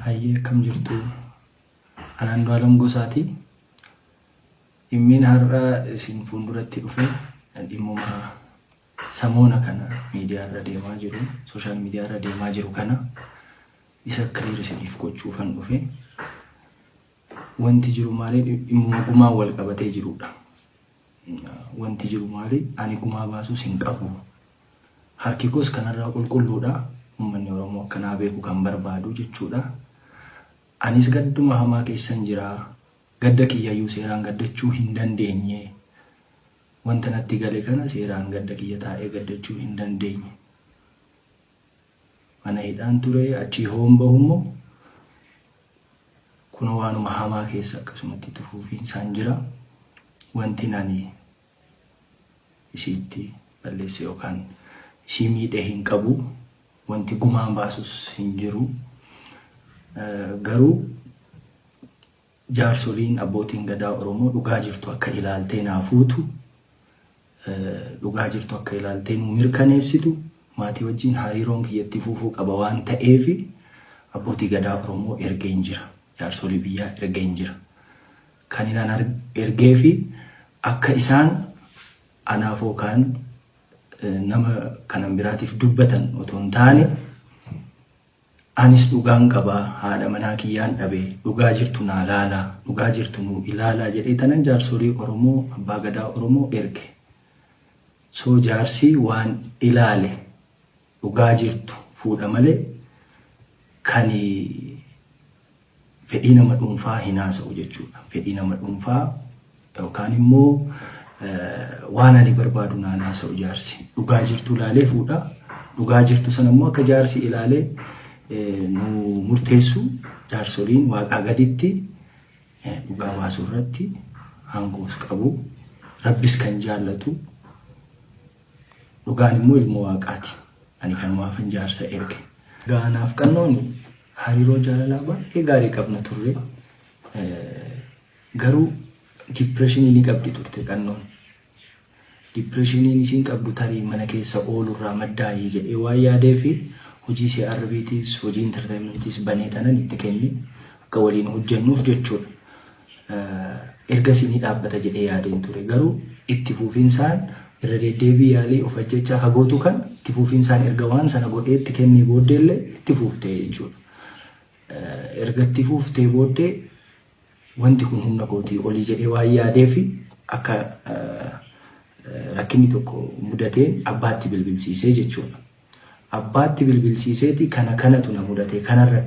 Hayyee akkam jirtu anaan Du'aalam Gosaati. Dhimmiin har'a isin fuulduratti dhufe dhimmuma samoona kana miidiyaa irra deemaa jiru, sooshaal miidiyaa irra deemaa jiru kana isa kaliir isiniif gochuufan dhufe. Wanti jiru maali? Dhimmuma gumaa wal qabatee jirudha. Wanti jiru maali? Ani gumaa baasus hin qabu. Harki koos kanarraa qulqulluudha. Uummanni Oromoo akkanaa beeku kan barbaadu jechuudha. Anis gadduma hamaa keessan jira. Gadda kiyyayyuu seeraan gaddachuu hin dandeenye. Wanta natti gale kana seeraan gadda kiyya taa'ee gaddachuu hin dandeenye. Mana hidhaan ture achii homba'ummoo kunoo waanuma hamaa keessa akkasumatti tufuufiinsaan jira. Wanti nani isiitti balleesse yookaan isii miidhee hin qabu. Wanti gumaan baasus hin jiru. Garuu jaarsoliin abbootiin gadaa Oromoo dhugaa jirtu akka ilaaltee naafuutu, dhugaa jirtu akka ilaaltee nu mirkaneessitu, maatii wajjin hariiroon kiyyatti fuufuu qaba waan ta'eef abbootii gadaa Oromoo ergeen jira. Jaarsolii biyyaa ergeen jira. Kan inaan ergee fi akka isaan anaaf yookaan nama kanan biraatiif dubbatan otoo hin taane anis dhugaan qabaa, haadha manaa kiyyaan dhabee dhugaa jirtu naa laalaa, dhugaa jirtu nu ilaalaa jedhee tanan jaarsolii Oromoo, abbaa gadaa Oromoo erge. So jaarsi waan ilaale dhugaa jirtu fuudha malee kan fedhii nama dhuunfaa hin haasa'u jechuudha. Fedhii nama dhuunfaa yookaan immoo waan ani barbaadu naan haasa'u jaarsi. Dhugaa jirtu ilaalee fuudha. Dhugaa jirtu sana immoo akka jaarsi ilaalee nu murteessu jaarsoliin waaqaa gaditti dhugaa baasuu irratti aangoos qabu. Rabbis kan jaallatu, dhugaan immoo ilmoo waaqaati. Ani kanumaafan jaarsa erge. Gaanaaf qannooni hariiroo jaalalaa baay'ee gaarii qabna turre. Garuu dipireeshinii ni qabdi turte qannoon. Dipireeshiniin isiin qabdu tarii mana keessa oolurraa maddaa'ee jedhee waan yaadeefi hojii CRBTs, hojii entertainmentis banee tanan itti kenne akka waliin hojjennuuf jechuudha. Ergasii ni dhaabbata jedhee yaadeen ture. Garuu itti fuufinsaan irra deddeebii yaalii of ajjechaa kagootu kan itti fuufinsaan erga waan sana godhee itti kennee booddeellee itti fuuftee jechuudha. Erga itti fuuftee booddee wanti kun humna kootii olii jedhee waan yaadeefi akka rakkinni tokko mudateen abbaatti bilbilsiisee jechuudha. Abbaatti bilbilsiiseeti kanatu na mudate kanarra